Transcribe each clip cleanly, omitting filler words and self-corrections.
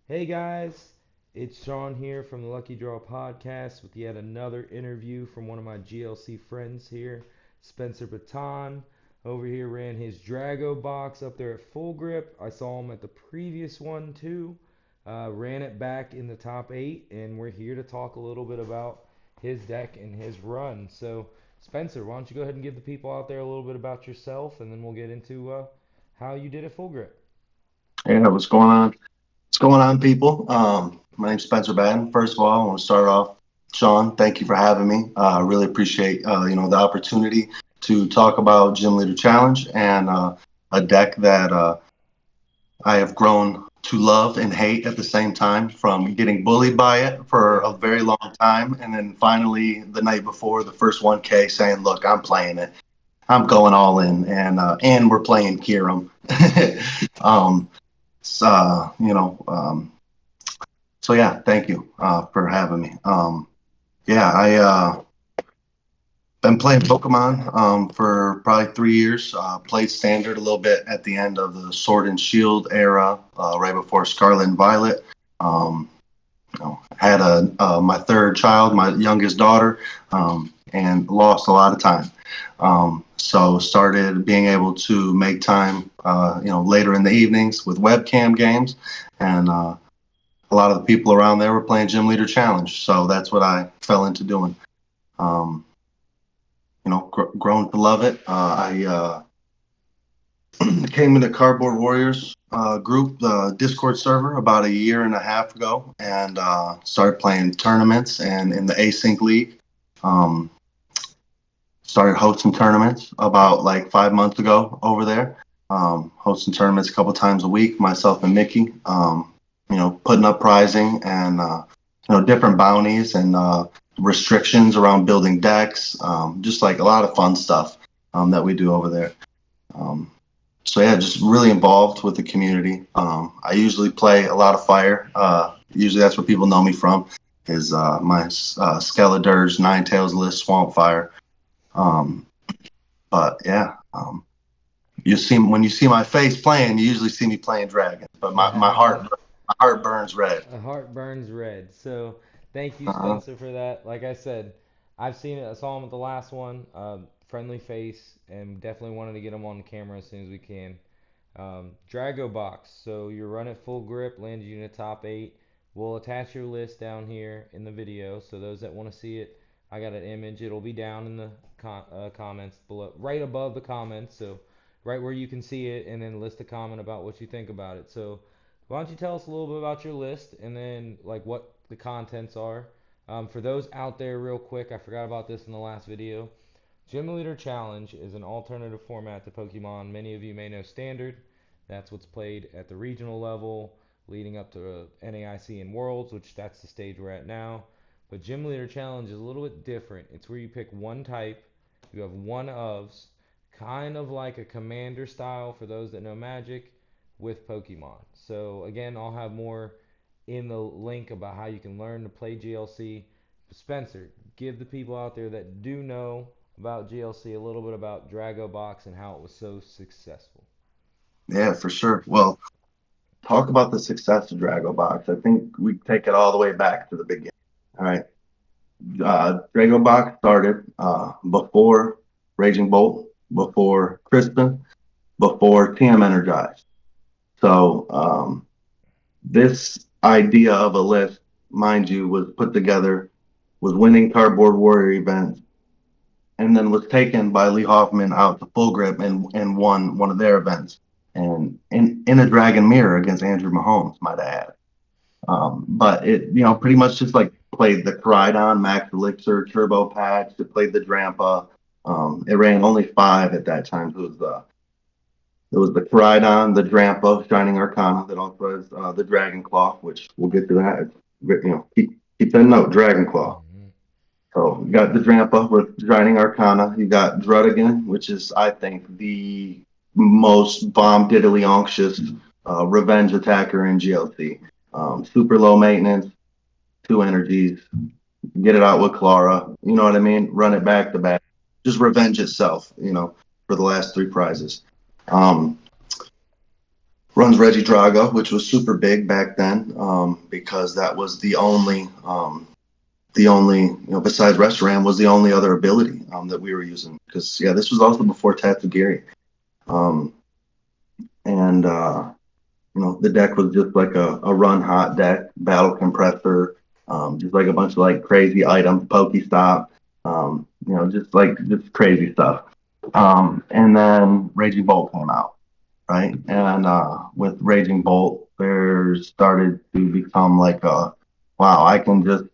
Hey guys, it's Shawn here from the Lucky Draw podcast with yet another interview from one of my GLC friends here, Spencer Batton. Over here ran his Drago box up there at Full Grip. I saw him at the previous one too. Ran it back in the top 8, and we're here to talk a little bit about his deck and his run. So, Spencer, why don't you go ahead and give the people out there a little bit about yourself, and then we'll get into how you did at Full Grip. Yeah, what's going on? What's going on, people? My name's Spencer Batton. First of all, I want to start off. Sean, thank you for having me. I really appreciate the opportunity to talk about Gym Leader Challenge and a deck that I have grown to love and hate at the same time. From getting bullied by it for Yeah. a very long time, and then finally the night before the first 1K, saying, "Look, I'm playing it. I'm going all in," and we're playing Kiram. um, so, so yeah, thank you for having me. Yeah, I been playing Pokemon for probably 3 years. Played Standard a little bit at the end of the Sword and Shield era, right before Scarlet and Violet. Um, had my third child, my youngest daughter, and lost a lot of time. So started being able to make time, later in the evenings with webcam games, and a lot of the people around there were playing Gym Leader Challenge, so that's what I fell into doing. Um, Grown to love it. I came into Cardboard Warriors group, the Discord server, about a year and a half ago, and started playing tournaments and in the Async League. Um, Started hosting tournaments about like 5 months ago over there. Hosting tournaments a couple times a week, myself and Mickey. Putting up prizing and different bounties and restrictions around building decks. Just like a lot of fun stuff that we do over there. Um, so yeah, just really involved with the community. I usually play a lot of fire. Usually that's where people know me from. Is my Skeledirge, Ninetales list, Swamp Fire. Um, but yeah, you see when you see my face playing, you usually see me playing dragons. But my heart burns red. A heart burns red. So thank you, Uh, Spencer, for that. Like I said, I've seen it. I saw him at the last one. Friendly face, and definitely wanted to get him on camera as soon as we can. Drago box. So you run it full grip, landed you in the top 8. We'll attach your list down here in the video. So those that want to see it, I got an image. It'll be down in the comments below, right above the comments. So right where you can see it, and then list a comment about what you think about it. So why don't you tell us a little bit about your list and then like what the contents are? For those out there, real quick, I forgot about this in the last video. Gym Leader Challenge is an alternative format to Pokemon. Many of you may know Standard. That's what's played at the regional level, leading up to NAIC and Worlds, which that's the stage we're at now. But Gym Leader Challenge is a little bit different. It's where you pick one type, you have one ofs, kind of like a commander style for those that know Magic, with Pokemon. So again, I'll have more in the link about how you can learn to play GLC. Spencer, give the people out there that do know about GLC a little bit about Drago Box and how it was so successful. yeah, for sure. Well, talk about the success of Drago Box. I think we take it all the way back to the beginning. All right. Drago Box started before Raging Bolt, before Crispin, before TM Energized. So this idea of a list, mind you, was put together, was winning Cardboard Warrior events, and then was taken by Lee Hoffman out to Full Grip and won one of their events. And in a Dragon Mirror against Andrew Mahomes, might I add. But it, pretty much just like played the Koridon, Max Elixir, Turbo Patch. It played the Drampa. It ran only five at that time. So it was the Koridon, the Drampa, Shining Arcana, that also has the Dragon Claw, which we'll get to that. Keep that note, Dragon Claw. Mm-hmm. So you got the Drampa with Shining Arcana. You got Druddigan, which is, I think, the most bomb diddly unctuous revenge attacker in GLC. Super low maintenance, two energies, get it out with Clara. You know what I mean? Run it back to back. Just revenge itself, for the last three prizes. Um, runs Reggie Drago, which was super big back then, because that was besides Restaurant was the only other ability that we were using. Because yeah, this was also before Tatsugiri, um, and the deck was just like a run hot deck, battle compressor, just like a bunch of like crazy items, Pokestop, just crazy stuff. And then Raging Bolt came out, right? And with Raging Bolt, there started to become like wow, I can just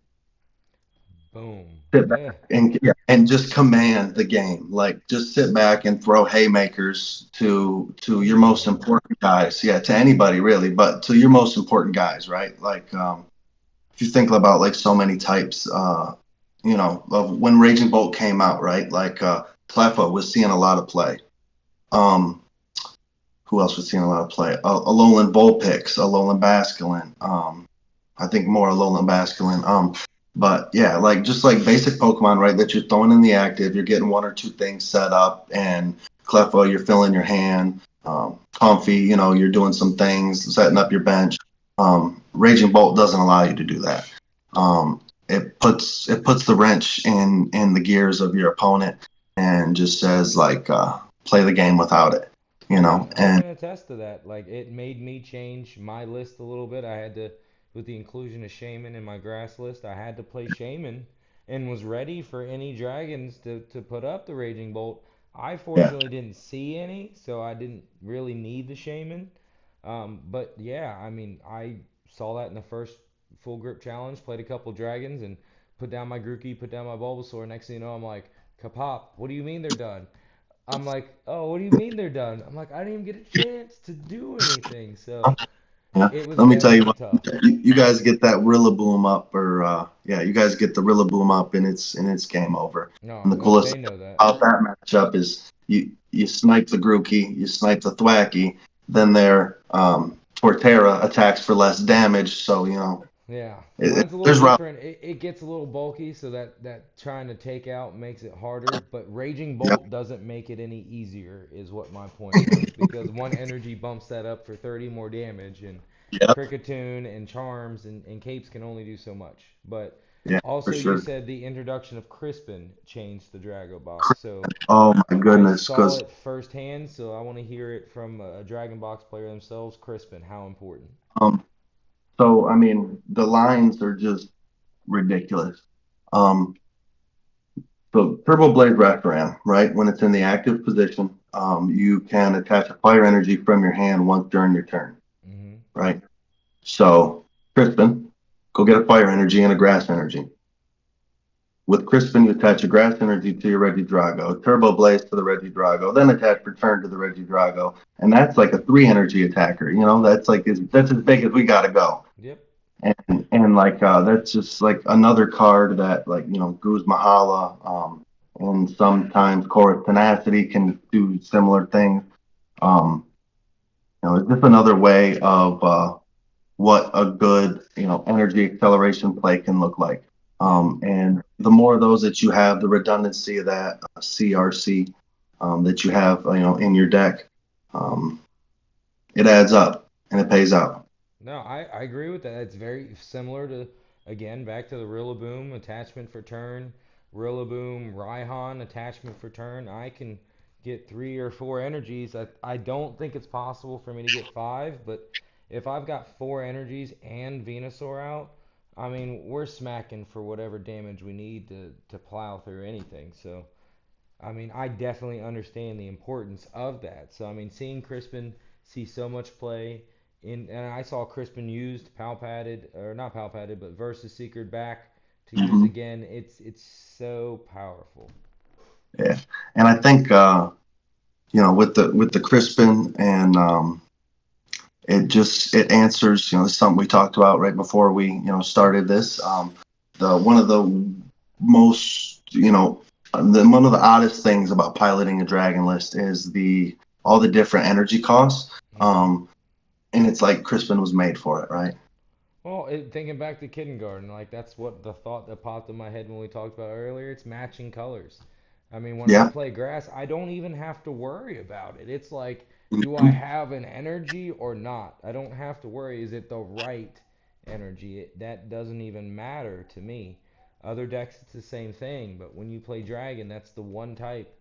Boom. sit back Yeah. and yeah, and just command the game. Like just sit back and throw haymakers to your most Anybody. important guys. Yeah, to anybody really, but to your most important guys, right? Like if you think about like so many types, of when Raging Bolt came out, right? Like Cleffa was seeing a lot of play. Um, who else was seeing a lot of play? Alolan Vulpix, Alolan Basculin. I think more Alolan Basculin. But yeah, like just like basic Pokemon, right? That you're throwing in the active, you're getting one or two things set up, and Cleffa, you're filling your hand. Comfy, you're doing some things, setting up your bench. Raging Bolt doesn't allow you to do that. It puts the wrench in the gears of your opponent and just says like play the game without it, Yeah, I and can attest to that. Like, it made me change my list a little bit. I had to, with the inclusion of Shaman in my grass list, I had to play Shaman and was ready for any dragons to put up the Raging Bolt. I yeah, fortunately didn't see any, so I didn't really need the Shaman. But yeah, I mean, I saw that in the first full grip challenge, played a couple dragons and put down my Grookey, put down my Bulbasaur. Next thing you know, I'm like, Kapop, what do you mean they're done? I'm like, oh, what do you mean they're done? I'm like, I didn't even get a chance to do anything. So yeah. it was Let me tell you definitely what, tough. you guys get that Rillaboom up, or yeah, you guys get the Rillaboom up, and it's game over. No, And the and coolest they thing know that. about that matchup is you snipe the Grookey, you snipe the Thwacky, then their Torterra attacks for less damage. So Yeah, it, mine's a little there's route. different. It gets a little bulky, so that trying to take out makes it harder. But Raging Yep, Bolt doesn't make it any easier, is what my point was, because one energy bumps that up for 30 more damage, and yep, Kricketune and Charms and Capes can only do so much. But yeah, for also, you sure. said the introduction of Crispin changed the Drago box, so Oh my I goodness, saw because it firsthand. So I want to hear it from a Dragon Box player themselves. Crispin, how important? um, so I mean the lines are just ridiculous. Um, So Turbo Blade Restoran, right? When it's in the active position, you can attach a fire energy from your hand once during your turn, Hmm. right? So Crispin, go get a fire energy and a grass energy. With Crispin, you attach a grass energy to your Regidrago, Turbo Blaze to the Regidrago, then attach Return to the Regidrago, and that's like a three energy attacker. That's as big as we gotta go. Yep. And like that's just like another card that like Guz Mahala, and sometimes Chorus Tenacity can do similar things. Um, it's just another way of what a good energy acceleration play can look like. Yeah. And the more of those that you have, the redundancy of that CRC that you have in your deck, um, it adds up and it pays out. No, I agree with that. It's very similar to, again, back to the Rillaboom attachment for turn, Rillaboom, Raihan attachment for turn. I can get three or four energies. I don't think it's possible for me to get five, but if I've got four energies and Venusaur out, I mean, we're smacking for whatever damage we need to plow through anything. So, I mean, I definitely understand the importance of that. So, I mean, seeing Crispin see so much play and I saw Crispin used pal padded or not pal padded, but versus secret back to use Hmm. again. It's so powerful. Yeah, and I think with the Crispin and it answers this is something we talked about right before we started this. The one of the most one of the oddest things about piloting a dragon list is the all the different energy costs. Hmm. And it's like Crispin was made for it, right? Well, thinking back to kindergarten, like that's what the thought that popped in my head when we talked about it earlier. It's matching colors. I mean, when I Yeah. play grass, I don't even have to worry about it. It's like, do I Mhm. have an energy or not? I don't have to worry. Is it the right energy? That doesn't even matter to me. Other decks, it's the same thing. But when you play dragon, that's the one type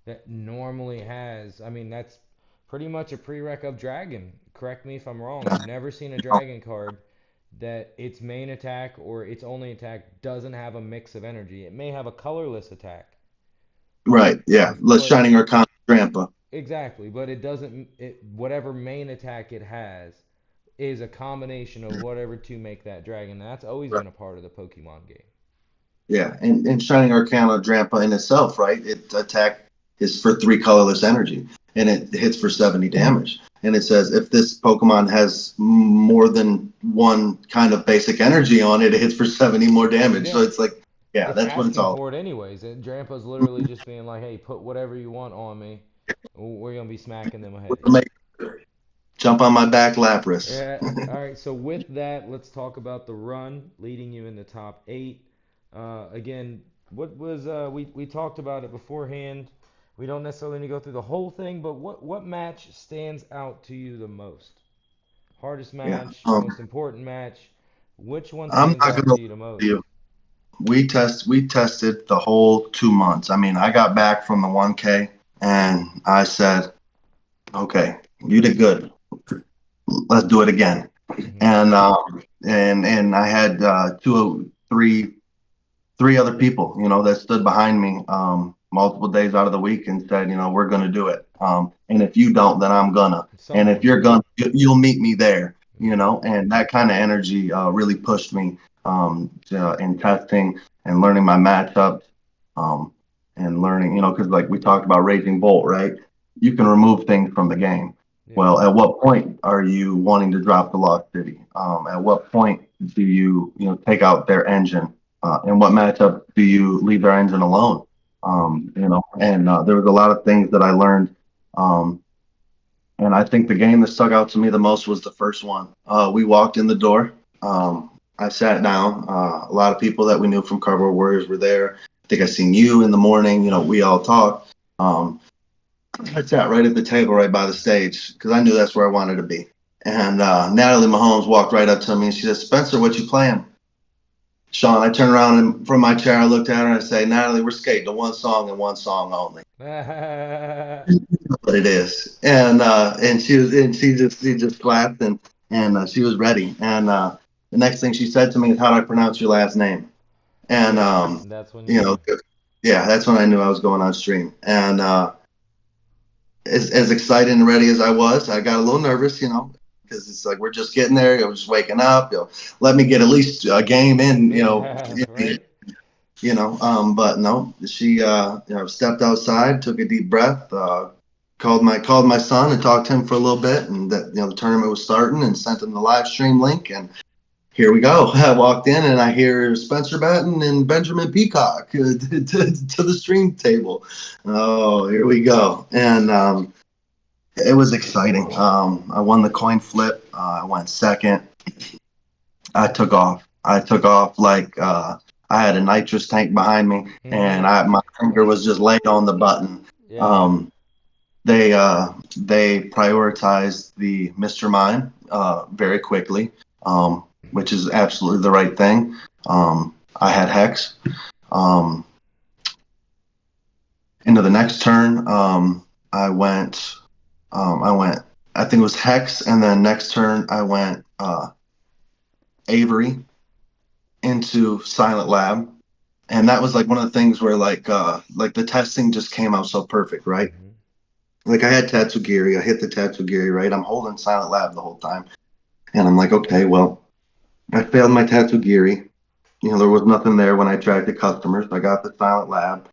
that normally has. I mean, that's pretty much a prereq of dragon. Correct me if I'm wrong. I've never seen a dragon card that its main attack or its only attack doesn't have a mix of energy. It may have a colorless attack, Right. Yeah. Let's but Shining Arcana Grandpa. exactly, but it doesn't. Whatever main attack it has is a combination of whatever to make that dragon. And that's always Right. been a part of the Pokemon game. Yeah. And Shining Arcana Grandpa in itself, right? It attack is for three colorless energy, and it hits for 70 damage. And it says if this Pokemon has more than one kind of basic energy on it, it hits for 70 more damage. So Yeah, it's like, yeah, it's that's what it's asking all for it anyways. And Drampa's literally just being like, "Hey, put whatever you want on me. We're gonna be smacking them ahead of you." about. Jump on my back, Lapras. Yeah. All right. So with that, let's talk about the run leading you in the top eight. Again, what was we talked about it beforehand. We don't necessarily need to go through the whole thing, but what match stands out to you the most? Hardest Yeah. match, most important match. Which one I'm stands not out gonna lie to you the to most? you. We tested the whole 2 months. I mean, I got back from the 1K and I said, okay, you did good. Let's do it again. Mm-hmm. And I had three other people, that stood behind me multiple days out of the week and said, we're going to do it. And if you don't, then I'm gonna. And if Someone's you're gonna. gonna, you'll meet me there. Mm-hmm. And that kind of energy really pushed me in testing and learning my matchups, um, and learning, because like we talked about Raging Bolt, right? You can remove things from the game. Yeah. Well, at what point are you wanting to drop the Lost City? At what point do take out their engine? In what matchup do you leave their engine alone? Mm-hmm. And there was a lot of things that I learned. Um, and I think the game that stuck out to me the most was the first one. We walked in the door. I sat down. A lot of people that we knew from Cardboard Warriors were there. I think I seen you in the morning. We all talked. I sat right at the table right by the stage because I knew that's where I wanted to be. And Natalie Mahomes walked right up to me and she said, "Spencer, what you playing?" Shawn, I turned around and from my chair, I looked at her and I say, "Natalie, we're skating to one song and one song only." But it is, and she just laughed and she was ready. And the next thing she said to me is, "How do I pronounce your last name?" And Yeah. That's when you you know, knew. yeah, that's when I knew I was going on stream. And as excited and ready as I was, I got a little nervous, because it's like we're just getting there. We're just waking up. Let me get at least a game in. Right? But no, she stepped outside, took a deep breath, called my son and talked to him for a little bit, and that the tournament was starting, and sent him the live stream link, and here we go. I walked in and I hear Spencer Batton and Benjamin Peacock to the stream table. Oh, here we go, and it was exciting. I won the coin flip. I went second. I took off like I had a nitrous tank behind me, and my finger was just laid on the button. Yeah. Um, they prioritized the Mr. Mime very quickly, which is absolutely the right thing. I had Hex. Um, into the next turn, I went. I went. I think it was Hex, and then next turn I went Avery into Silent Lab, and that was like one of the things where like the testing just came out so perfect, right? Mm-hmm. Like I had Tatsugiri, I hit the Tatsugiri, right? I'm holding Silent Lab the whole time, and I'm like, okay, well, I failed my Tatsugiri. There was nothing there when I tracked the customers. I got the Silent Lab.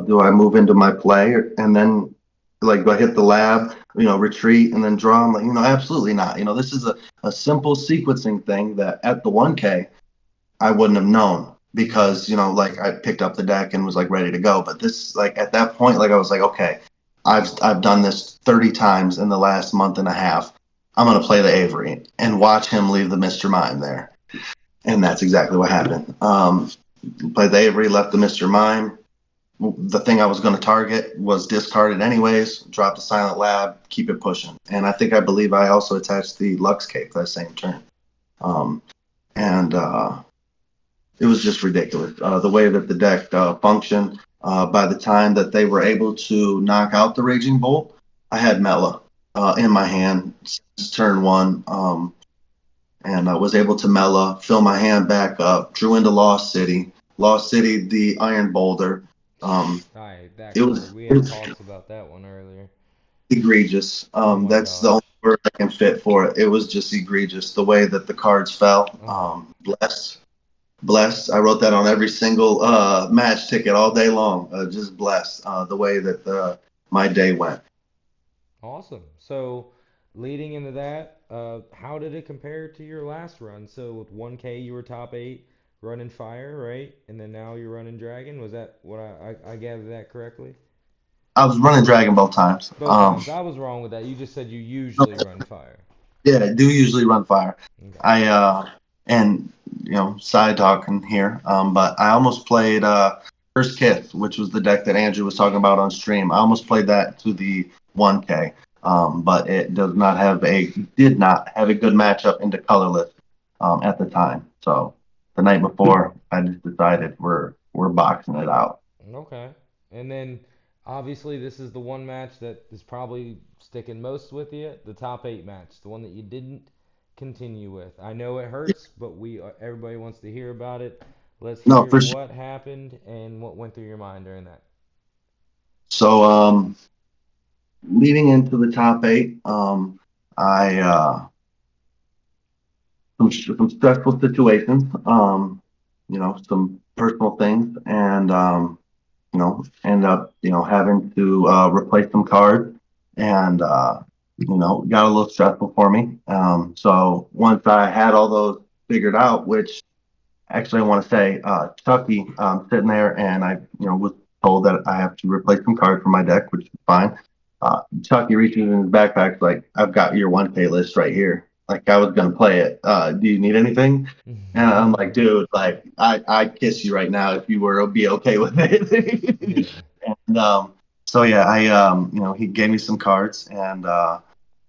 Do I move into my play, and then like do I hit the lab, retreat and then draw? I'm like, absolutely not. This is a simple sequencing thing that at the 1K I wouldn't have known Mm-hmm. because like I picked up the deck and was like ready to go. But this like at that point, like I was like, okay, I've done this 30 times in the last month and a half. I'm gonna play the Avery and watch him leave the Mr. Mime there, and that's exactly what happened. Played the Avery, left the Mr. Mime. the thing I was going to target was discarded anyways. Drop the Silent Lab, keep it pushing. And I believe I also attached the Lux Cape that same turn. Um, and it was just ridiculous. The way that the deck functioned. By the time that they were able to knock out the Raging Bolt, I had Mela in my hand since turn one. And I was able to Mela, fill my hand back up, drew into Lost City. Lost City, the Iron Boulder. Um, Alright, that it card. was We it had was talks about that one earlier. egregious. Oh my That's the only gosh. word I can fit for it. It was just egregious the way that the cards fell. Oh, Blessed, blessed. I wrote that on every single match ticket all day long. Just blessed the way that my day went. awesome. So, leading into that, how did it compare to your last run? So, with 1K, you were top 8 running fire, right? And then now you're running dragon. Was that what I gathered that correctly? I was running Dragon both times. Both times. I was wrong with that. You just said you usually run fire. Yeah, I do usually run fire. Okay. I and side talking here, but I almost played First Kiss, which was the deck that Andrew was talking about on stream. I almost played that to the 1K, but it did not have a good matchup into colorless at the time. So the night before, I just decided we're boxing it out. Okay. And then obviously this is the one match that is probably sticking most with you, the top 8 match, the one that you didn't continue with. I know it hurts, but we everybody wants to hear about it. Let's No, hear for sure. what happened and what went through your mind during that. So leading into the top eight, I some stressful situations, some personal things, and end up having to replace some cards, and got a little stressful for me. So once I had all those figured out, which actually I want to say, Chucky, sitting there, and I was told that I have to replace some cards for my deck, which is fine. Chucky reaches in his backpack, like, I've got your 1K list right here. Like, I was gonna play it. Do you need anything? And I'm like, dude, like, I'd kiss you right now if you were be okay with it. Yeah. And so yeah, I he gave me some cards, and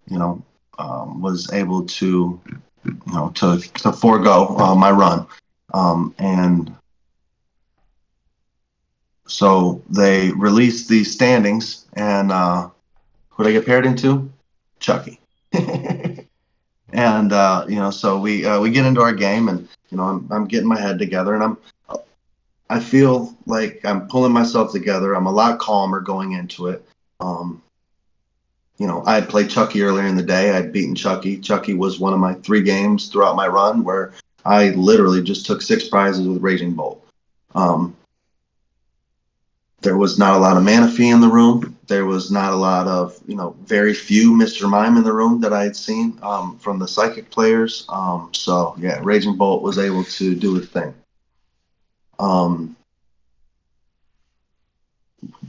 you know was able to to forego my run. And so they released these standings, and who they get paired into? Chucky. And so we get into our game, and I'm getting my head together, and I feel like I'm pulling myself together. I'm a lot calmer going into it. Um, I had played Chucky earlier in the day. I'd beaten Chucky. Chucky was one of my 3 games throughout my run where I literally just took 6 prizes with Raging Bolt. Um, there was not a lot of Manaphy in the room. There was not a lot of, very few Mr. Mime in the room that I had seen from the Psychic players. So, yeah, Raging Bolt was able to do his thing. Um,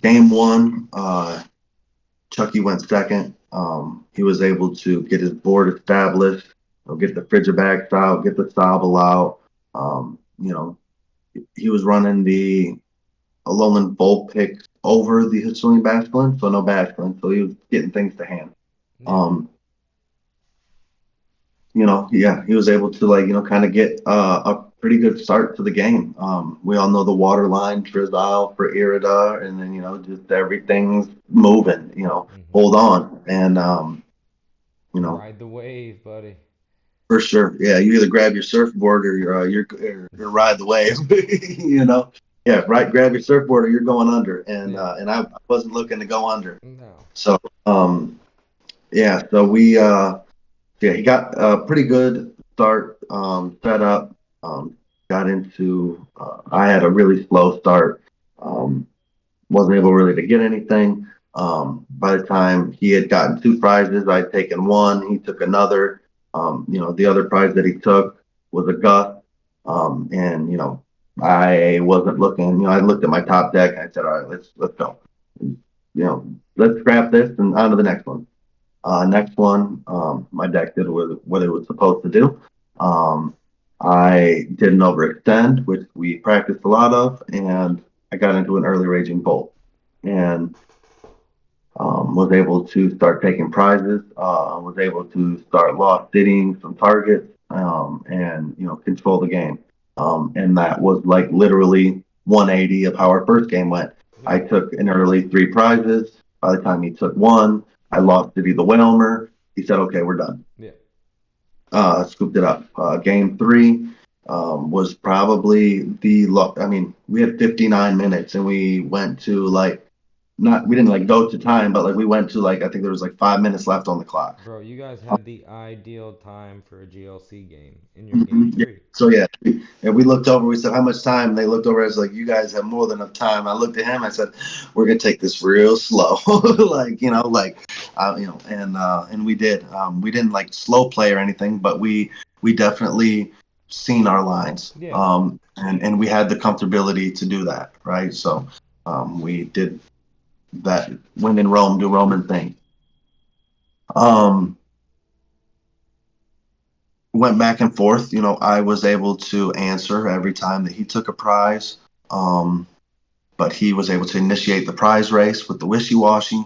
game one, Chucky went second. He was able to get his board established, get the Frigibax out, get the Sobble out. He was running the Alolan Bolt pick over the Hisuian Basculin, so no Basculin, so he was getting things to hand. Yeah. Um, yeah, he was able to kind of get a pretty good start to the game. We all know the water line, Drizzile for Irida, and then just everything's moving. Hmm. Hold on, and you know Ride the wave, buddy. for sure, yeah, you either grab your surfboard or or ride the wave. Yeah, right. Grab your surfboard or you're going under, Yeah. and I wasn't looking to go under. No. So yeah, so we yeah, he got a pretty good start set up. Got into I had a really slow start. Um, wasn't able really to get anything. By the time he had gotten 2 prizes, I'd taken one. He took another. The other prize that he took was a Gus. And I wasn't looking. I looked at my top deck and I said, all right, let's go. Let's scrap this and on to the next one. Next one, my deck did what it was supposed to do. I didn't overextend, which we practiced a lot of, and I got into an early Raging Bolt and was able to start taking prizes. Was able to start lost sitting some targets, and control the game. And that was like literally 180 of how our first game went. I Yeah. took an early three prizes. By the time he took one, I lost to the Whalmer. He said, "Okay, we're done." Yeah. Scooped it up. Game three was probably I mean, we had 59 minutes, and we went to like not we didn't like go to time, but like we went to like I think there was like 5 minutes left on the clock. Bro, you guys had the ideal time for a GLC game in your game Mhm, yeah. three. So yeah, and we looked over. We said, "How much time?" They looked over. I was like, "You guys have more than enough time." I looked at him. I said, "We're gonna take this real slow, like and we did. We didn't like slow play or anything, but we definitely seen our lines, Yeah. and we had the comfortability to do that, right? So, we did that. When in Rome, do Roman things. Um, went back and forth. I was able to answer every time that he took a prize. Um, but he was able to initiate the prize race with the wishy-washy.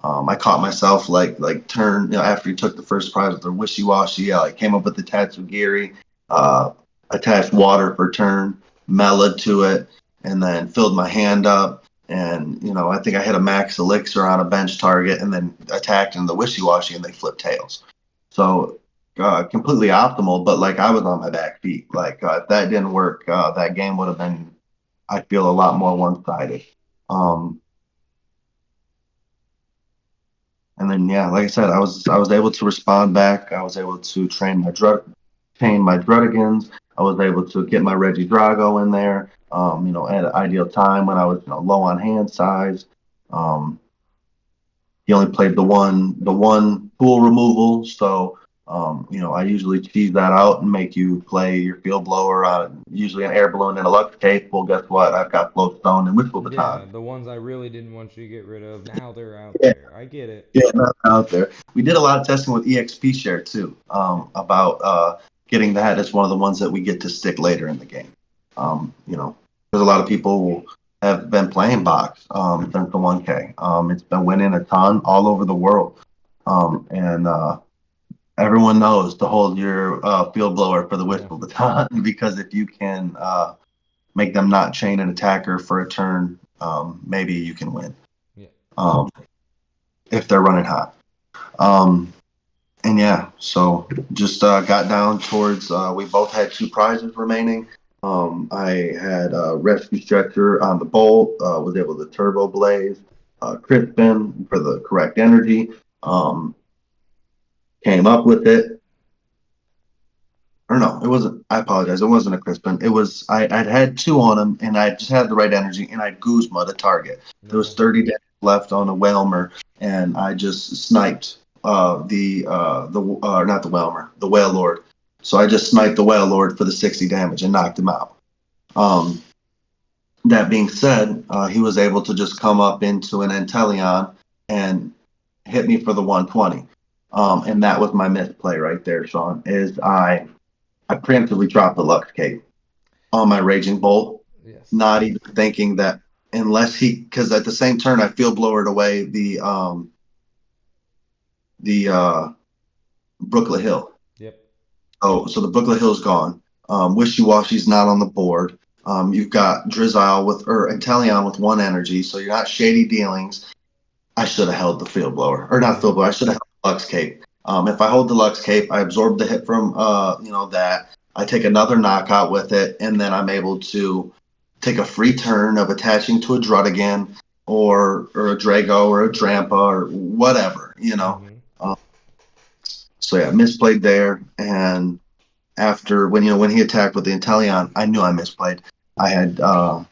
I caught myself like turn after he took the first prize with the wishy-washy. I came up with the Tatsugiri, uh, attached water for turn, mellowed to it, and then filled my hand up. And I think I hit a max elixir on a bench target, and then attacked in the wishy-washy, and they flipped tails. So completely optimal, but like I was on my back feet. Like if that didn't work, that game would have been, I feel, a lot more one-sided. Um, and then yeah, like I said, I was able to respond back. I was able to train my Drudigans. I was able to get my Reggie Drago in there. At an ideal time when I was low on hand size. Um, he only played the one pool removal, so I usually tease that out and make you play your field blower on usually an air balloon and a Lux Cape. Well, guess what? I've got Floatstone and Whistle Yeah, Baton. the ones I really didn't want you to get rid of, now they're out Yeah, there. I get it. yeah, not out there. We did a lot of testing with EXP Share too, about getting that as one of the ones that we get to stick later in the game. Because a lot of people have been playing box since the 1K. It's been winning a ton all over the world, and everyone knows to hold your field blower for the Yeah. whistle baton because if you can make them not chain an attacker for a turn, maybe you can win Yeah. um, if they're running hot. Um, and yeah, so just got down towards. We both had two prizes remaining. I had rescue stretcher on the bolt. Was able to turbo blaze, Crispin for the correct energy. Um, came up with it. Or no, it wasn't. I apologize. It wasn't a Crispin. It was. I'd had two on him, and I just had the right energy, and I Guzma the target. There was Okay. 30 damage left on a Whalmer, and I just sniped the not the Whalmer, the Whale Lord. So I just sniped the Whale Lord for the 60 damage and knocked him out. Um, that being said, he was able to just come up into an Inteleon and hit me for the 120. And that was my misplay right there, Sean. Is I preemptively dropped the Lux Cape on my Raging Bolt, Yes. not even thinking that unless because at the same turn I field blowered away the Brooklet Hill. Yep. So the Brooklet Hill's gone. Wishy Washy's not on the board. You've got Drizzile or Inteleon with one energy, so you're not shady dealings. I should have held the field blower, or not Yeah. field blower. I should have held the Lux Cape. If I hold the Lux Cape, I absorb the hit from that. I take another knockout with it, and then I'm able to take a free turn of attaching to a Druddigan or a Drago or a Drampa or whatever. Mm-hmm. Uh, so yeah, misplayed there. And after when he attacked with the Inteleon, I knew I misplayed. I had uh,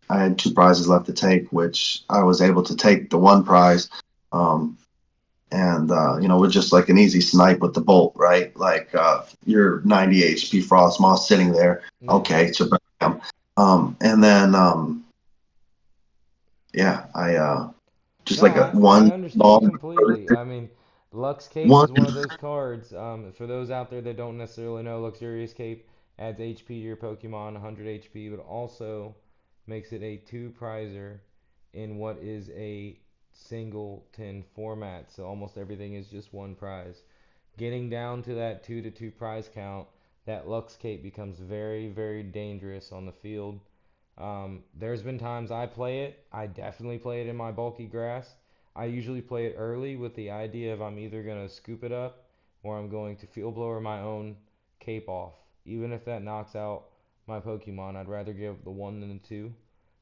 I had two prizes left to take, which I was able to take the one prize. Um, and with just like an easy snipe with the bolt, right? Like your 90 HP Frost Moss sitting there. Yeah. Okay, so bam. And then yeah, I just No, like a I one understand ball, completely. I mean, Lux Cape one. is one of those cards. For those out there that don't necessarily know, Luxurious Cape adds HP to your Pokemon, 100 HP, but also makes it a two prizer in what is a single tin format. So almost everything is just one prize. Getting down to that 2 to 2 prize count, that Lux Cape becomes very, very dangerous on the field. There's been times I play it. I definitely play it in my bulky grass. I usually play it early with the idea of I'm either going to scoop it up or I'm going to field blower my own cape off. Even if that knocks out my Pokemon, I'd rather give the one than the two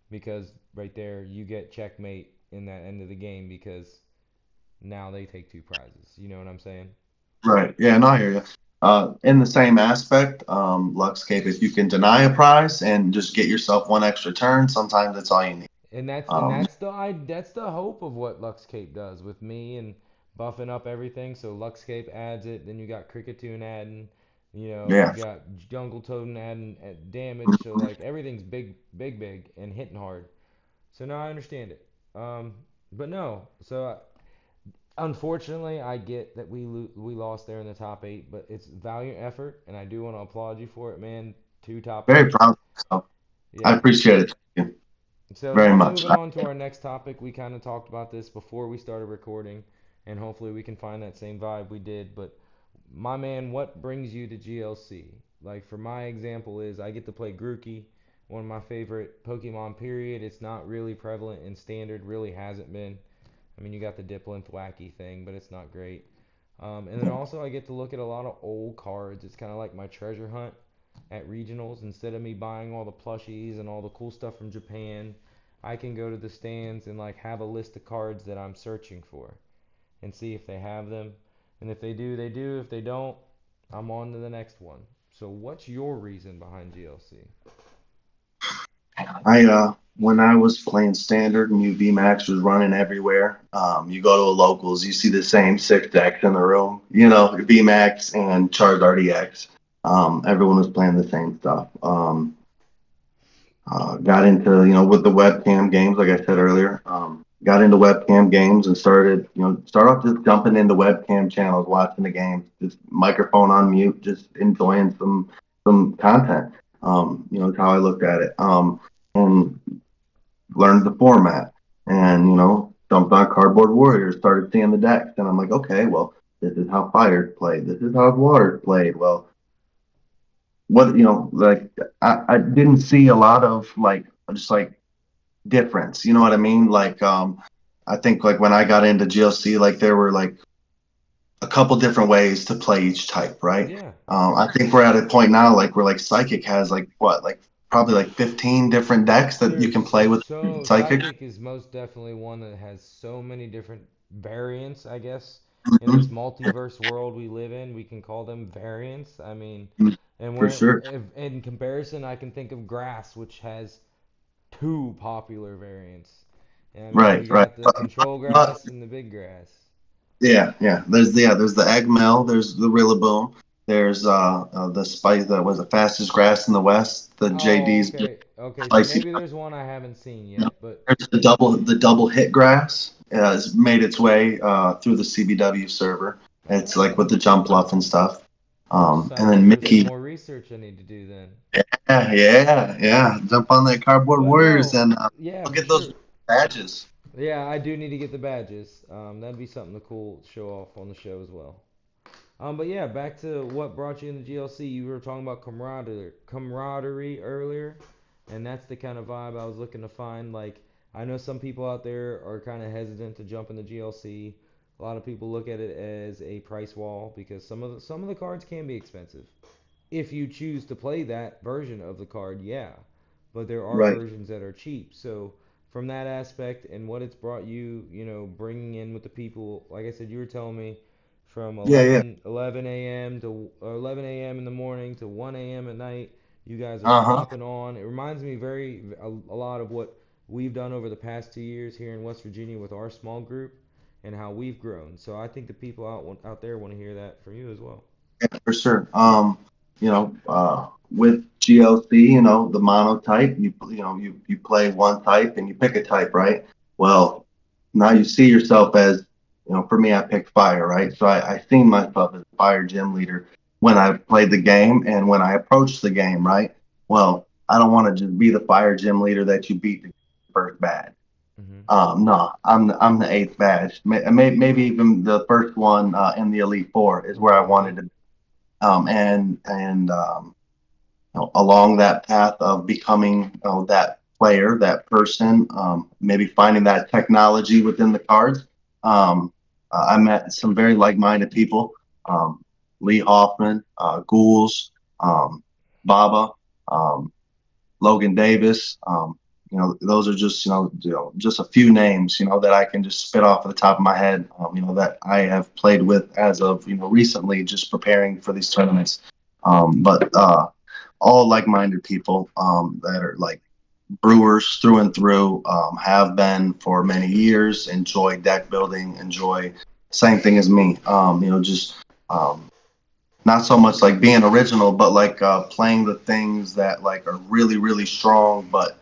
because right there you get checkmate in that end of the game because now they take two prizes. You know what I'm saying? Right. Yeah, no, I hear you. In the same aspect, Luxcape, if you can deny a prize and just get yourself one extra turn, sometimes that's all you need. And Um, that's the hope of what Luxcape does with me and buffing up everything. So Luxcape adds it, then you got Cricketune adding, you yeah, got Jungle Totem adding damage. So like everything's big, big, big and hitting hard. So now I understand it. But no, so unfortunately I get that we lost there in the top eight, but it's valiant effort, and I do want to applaud you for it, man. Two top very eights. proud of myself. I Yeah. appreciate it. Thank you So very now much. moving on to our next topic, we kind of talked about this before we started recording, and hopefully we can find that same vibe we did. But my man, what brings you to GLC? Like for my example is I get to play Grookey, one of my favorite Pokemon. Period. It's not really prevalent in standard, really hasn't been. I mean, you got the Diplinth wacky thing, but it's not great. And then also I get to look at a lot of old cards. It's kind of like my treasure hunt at regionals. Instead of me buying all the plushies and all the cool stuff from Japan, I can go to the stands and like have a list of cards that I'm searching for and see if they have them. And if they do, they do. If they don't, I'm on to the next one. So what's your reason behind GLC? When I was playing standard and UV Max was running everywhere, you go to a locals, you see the same six decks in the room, VMAX and Charizard EX. Everyone was playing the same stuff. Got into, with the webcam games, like I said earlier, got into webcam games and started, start off just jumping into webcam channels, watching the games, just microphone on mute, just enjoying some content. Is how I looked at it. And learned the format and, jumped on Cardboard Warriors, started seeing the decks. And I'm like, okay, well, this is how Fire's played. This is how Water's played. Well, what, like, I didn't see a lot of, like, just like difference. You know what I mean? Like, I think, like, when I got into GLC, like, there were, like, a couple different ways to play each type, right? Yeah. I think we're at a point now, like, where, like, Psychic has, like, what, like, probably, like, 15 different decks that you can play with So Psychic. Psychic is most definitely one that has so many different variants, I guess. In this Mhm. multiverse world we live in, we can call them variants. I mean, and For we're sure. in comparison, I can think of grass, which has two popular variants. I mean, you Right, right. got the control But grass and the big grass. yeah. There's the Eggmail, there's the Rillaboom, there's the spice that was the fastest grass in the West, the Oh, JD's okay. Okay, so spicy. maybe there's one I haven't seen yet, but There's the double hit grass has made its way through the CBW server. It's like with the jump bluff and stuff. And sounds then like there's some Mickey, more research I need to do then. yeah. Jump on that Cardboard But Warriors no, and yeah, look for at those sure. badges. Yeah, I do need to get the badges. That'd be something to cool show off on the show as well. But yeah, back to what brought you into GLC. You were talking about camaraderie earlier, and that's the kind of vibe I was looking to find. Like, I know some people out there are kind of hesitant to jump into GLC. A lot of people look at it as a price wall because some of the cards can be expensive. If you choose to play that version of the card, yeah. But there are Right. versions that are cheap. So from that aspect and what it's brought you, bringing in with the people, like I said, you were telling me from Yeah, yeah. 11 a.m. to 11 a.m. in the morning to 1 a.m. at night, you guys are Uh-huh. popping on. It reminds me a lot of what we've done over the past 2 years here in West Virginia with our small group and how we've grown. So I think the people out there want to hear that from you as well. Yeah, for sure. With GLC, the monotype, you play one type and you pick a type, right? Well, now you see yourself as, for me, I picked fire, right? So I seen myself as a fire gym leader when I played the game and when I approached the game, right? Well, I don't want to just be the fire gym leader that you beat the first badge. Hmm. No, I'm the eighth badge. Maybe even the first one in the Elite Four is where I Right. wanted to. Along that path of becoming that player, that person, maybe finding that technology within the cards. Um, I met some very like-minded people. Um, Lee Hoffman, Ghouls, Baba. Um, Logan Davis. Those are just just a few names that I can just spit off at the top of my head. That I have played with as of recently, just preparing for these tournaments. But all like-minded people that are like brewers through and through, have been for many years. Enjoy deck building. Enjoy same thing as me. Just not so much like being original, but like playing the things that like are really really strong, but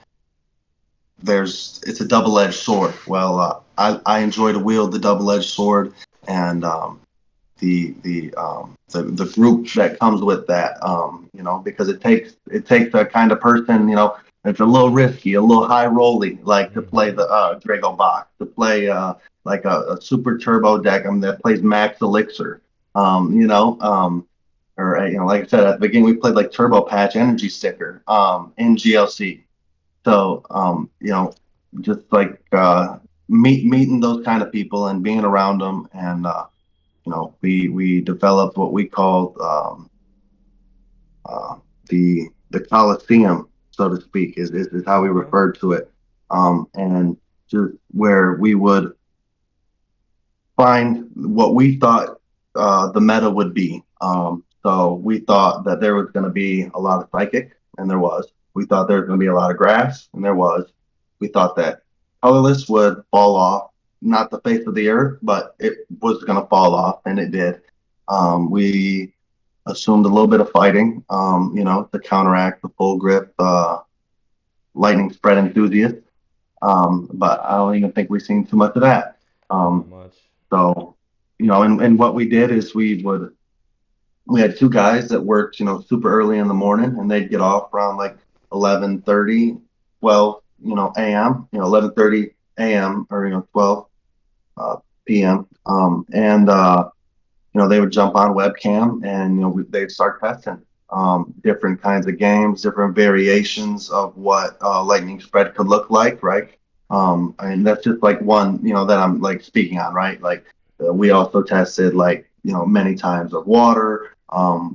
it's a double-edged sword. Well, I enjoy to wield the double-edged sword, and the group that comes with that, because it takes a kind of person, it's a little risky, a little high rolly, like to play Hmm. the Drago box, to play like a super turbo deck, that plays max elixir, or like I said at the beginning, we played like turbo patch energy sticker in GLC. So just like meeting those kind of people and being around them, and we developed what we called uh, the Coliseum, so to speak, is how we Okay. referred to it, and just where we would find what we thought the meta would be. So we thought that there was going to be a lot of psychic, and there was. We thought there was going to be a lot of grass, and there was. We thought that colorless would fall off, not the face of the earth, but it was going to fall off, and it did. We assumed a little bit of fighting, to counteract the full grip lightning spread enthusiast. But I don't even think we've seen too much of that. Not Um, much. so, and what we did is we had two guys that worked, super early in the morning, and they'd get off around like 11:30, 12, a.m., 11:30 a.m. or, 12 p.m. And they would jump on webcam, and, they'd start testing different kinds of games, different variations of what lightning spread could look like, right? And that's just like one, that I'm like speaking on, right? Like we also tested like, many times of water.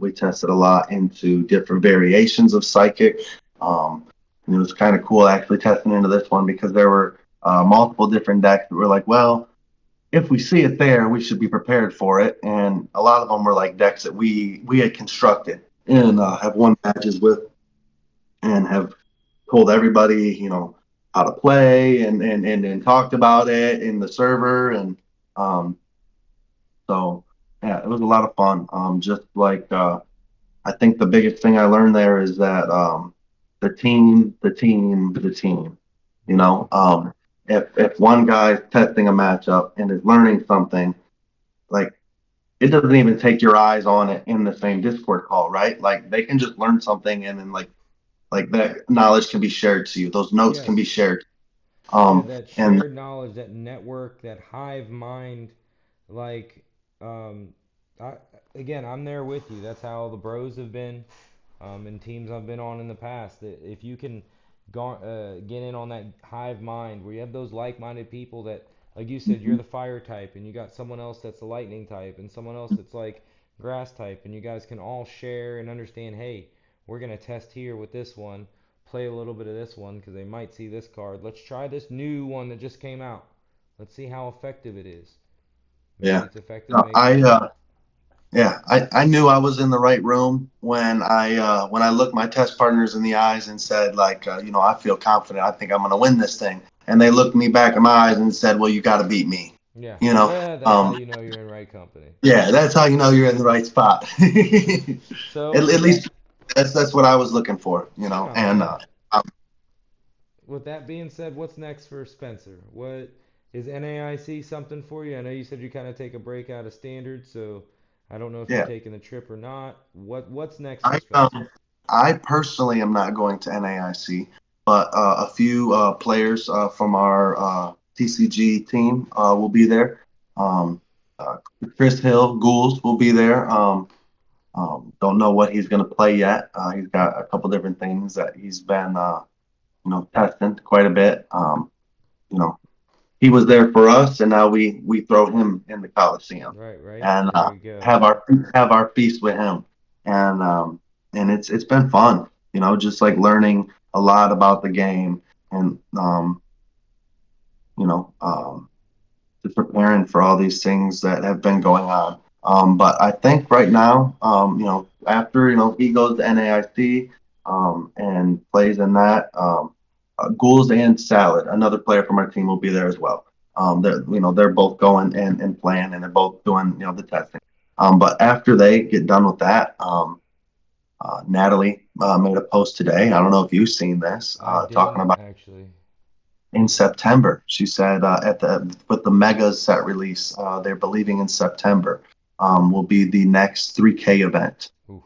We tested a lot into different variations of psychic. And it was kind of cool actually testing into this one because there were multiple different decks that were like, well, if we see it there, we should be prepared for it. And a lot of them were like decks that we had constructed and have won matches with, and have told everybody, how to play, and talked about it in the server. And um, so, yeah, it was a lot of fun. Just like I think the biggest thing I learned there is that the team, the team, the team. You Hmm. know, if one guy's testing a matchup and is learning something, like it doesn't even take your eyes on it in the same Discord call, right? Like they can just learn something, and then like that knowledge can be shared to you. Those notes can be Yes. shared. Yeah, Um, that and shared knowledge, that network, that hive mind, like, um, I, again, I'm there with you. That's how the bros have been, and teams I've been on in the past. That if you can get in on that hive mind, where you have those like-minded people that, like you said, you're the fire type, and you got someone else that's the lightning type, and someone else that's like grass type, and you guys can all share and understand, hey, we're gonna test here with this one, play a little bit of this one because they might see this card. Let's try this new one that just came out. Let's see how effective it is. Maybe yeah, it's effective, no, maybe not. I knew I was in the right room when I looked my test partners in the eyes and said like, I feel confident. I think I'm going to win this thing. And they looked me back in my eyes and said, well, you got to beat me. Yeah, You know, that's how um, you know you're in right company. yeah, that's how you know you're in the right spot. So At with least that, that's what I was looking for. no, And yeah. um, With that being said, what's next for Spencer? What is NAIC something for you? I know you said you kind of take a break out of standard, so I don't know if you're yeah, taking the trip or not. What's next for I Spencer? I personally am not going to NAIC, but a few players from our TCG team will be there. Um, uh, Chris Hill, Ghouls will be there. Don't know what he's going to play yet. He's got a couple different things that he's been, testing quite a bit. You know, he was there for us, and now we throw him in the Coliseum Right, right. and There we go. have our feast with him, and it's been fun. Just like learning a lot about the game, and you know, just preparing for all these things that have been going on. But I think right now, after he goes to NAIC and plays in that, Ghouls and Salad, another player from our team, will be there as well. They're both going and playing, and they're both doing the testing. But after they get done with that, Natalie made a post today. I don't know if you've seen this, I talking didn't about actually. in September. She said at the with the mega set release, they're believing in September will be the next 3K event. Oof.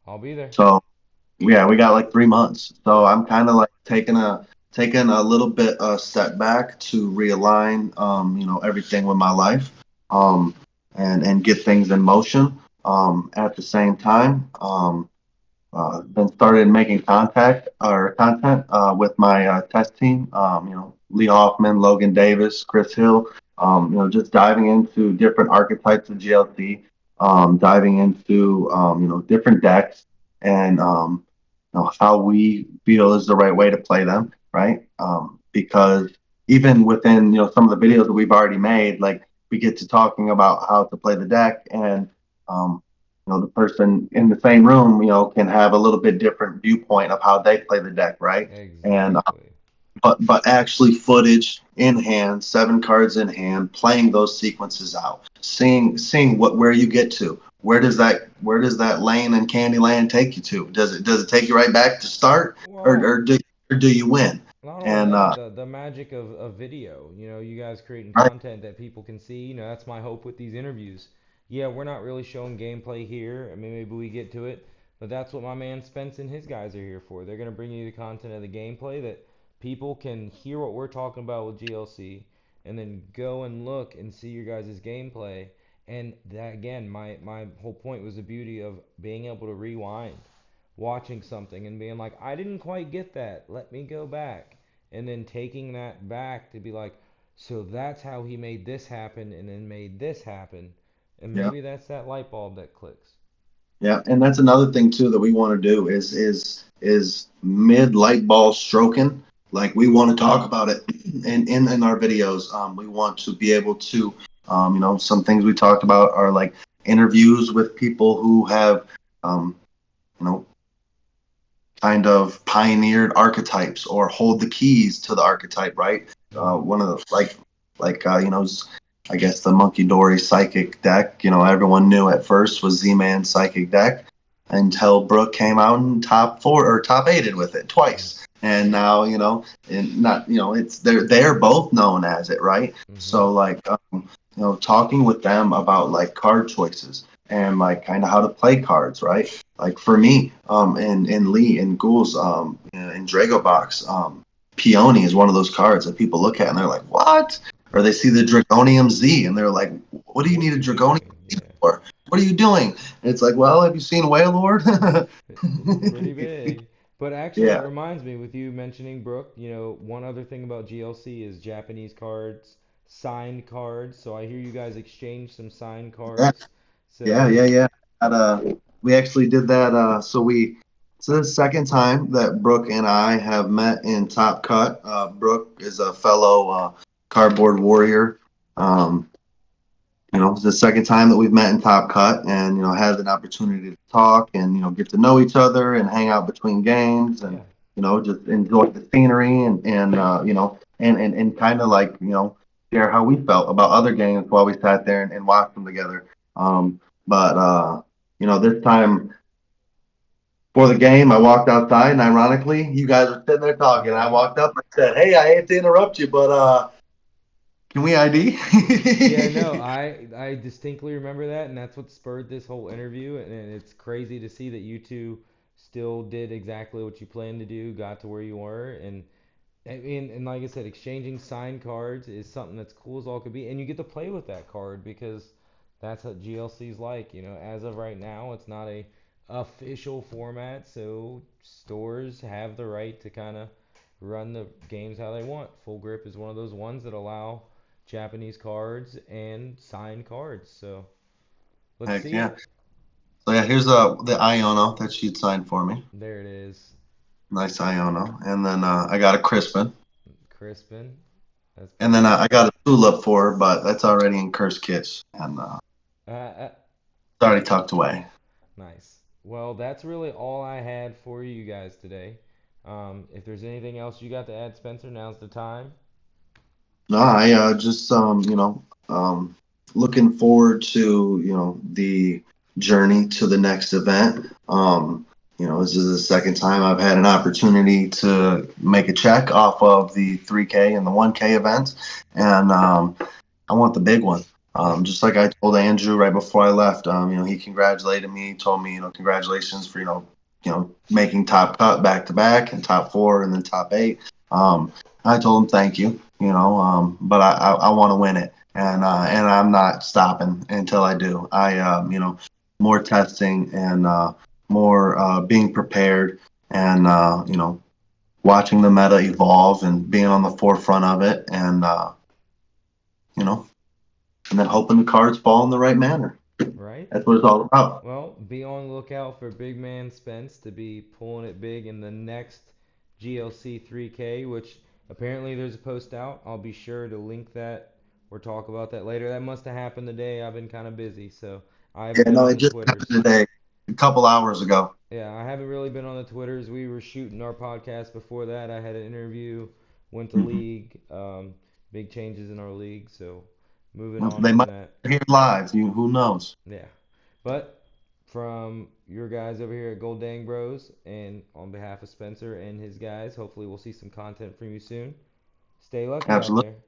I'll be there. So yeah, we got like 3 months. So I'm kind of like taking a little bit setback to realign, everything with my life, and get things in motion. At the same time, then started making content with my test team. Lee Hoffman, Logan Davis, Chris Hill. Just diving into different archetypes of GLC, diving into different decks and how we feel is the right way to play them, right? Because even within some of the videos that we've already made, like we get to talking about how to play the deck and um, the person in the same room, can have a little bit different viewpoint of how they play the deck, right? And Exactly. but actually footage in hand, 7 cards in hand, playing those sequences out, seeing where you get to. Where does that lane in Candyland take you to? Does it take you right back to start, or Well, or do you win? not only And that, the magic of video. You guys creating right, content that people can see. That's my hope with these interviews. Yeah, we're not really showing gameplay here. I mean, maybe we get to it, but that's what my man Spence and his guys are here for. They're gonna bring you the content of the gameplay that people can hear what we're talking about with GLC, and then go and look and see your guys' gameplay. And that again, my whole point was the beauty of being able to rewind, watching something and being like, I didn't quite get that. Let me go back. And then taking that back to be like, so that's how he made this happen and then made this happen. And yeah. maybe that's that light bulb that clicks. Yeah, and that's another thing too that we want to do is mid light ball stroking. Like we want to talk about it in our videos. We want to be able to, some things we talked about are like interviews with people who have, um, you know, kind of pioneered archetypes or hold the keys to the archetype, right? Mm-hmm. One of the I guess the Monkey Dory psychic deck, everyone knew at first was Z-Man psychic deck until Brooke came out and top four or top eighted with it Right. twice. And now, and not, it's they're both known as it, right? Mm-hmm. So like, talking with them about like card choices and like kind of how to play cards, right? Like for me, and Lee and Ghouls, in Drago Box, Peony is one of those cards that people look at and they're like, "What?" Or they see the Dragonium Z and they're like, "What do you What are need a you Dragonium doing? Z Yeah. for? What are you doing?" And it's like, "Well, have you seen Whale Lord?" It's pretty big. But actually, that Yeah, reminds me, with you mentioning Brooke, one other thing about GLC is Japanese cards, signed cards. So I hear you guys exchange some signed yeah, cards. yeah, So, yeah, yeah. We actually did that. It's the second time that Brooke and I have met in Top Cut. Brooke is a fellow cardboard warrior. Um, it's the second time that we've met in Top Cut and, had an opportunity to talk and, get to know each other and hang out between games and, yeah. just enjoy the scenery and kind of like, share how we felt about other games while we sat there and watched them together. But, this time for the game, I walked outside and ironically, you guys were sitting there talking. I Yeah. walked up and said, "Hey, I hate to interrupt you, but, can we ID?" Yeah, no, I distinctly remember that, and that's what spurred this whole interview. And it's crazy to see that you two still did exactly what you planned to do, got to where you were, and and like I said, exchanging signed cards is something that's cool as all could be, and you get to play with that card because that's what GLC's like. You know, as of right now, it's not a official format, so stores have the right to kind of run the games how they want. Full Grip is one of those ones that allow Japanese cards and signed cards. So let's Heck see yeah. it. So yeah, here's the Iono that she'd signed for me. There it is, Nice Iono. And then I got a Crispin. Crispin. That's And pretty then cool. I got a Tulip for her, but that's already in Curse Kits and Uh, it's already tucked away. Nice. Well, that's really all I had for you guys today. If there's anything else you got to add, Spencer, now's the time. No, I just looking forward to the journey to the next event. This is the second time I've had an opportunity to make a check off of the 3K and the 1K events, and I want the big one. Just like I told Andrew right before I left, he congratulated me, told me, congratulations for making top cut back to back and top four and then top eight. I told him thank you, but I want to win it, and I'm not stopping until I do. More testing and more being prepared and watching the meta evolve and being on the forefront of it, and you know and then hoping the cards fall in the right manner. Right? That's what it's all about. Well, be on the lookout for Big Man Spence to be pulling it big in the next GLC 3K, which apparently there's a post out. I'll be sure to link that or talk about that later. That must have happened today. I've been kind of busy, so I haven't Yeah, been no, on it the just happened Twitters. today, a couple hours ago. Yeah, I haven't really been on the Twitters. We were shooting our podcast before that. I had an interview, went to Mhm. league, big changes in our league, so moving Well, on they from might that. hear live. Who knows? Yeah. But from your guys over here at Gold Dang Bros, and on behalf of Spencer and his guys, hopefully we'll see some content from you soon. Stay lucky out Absolutely. there.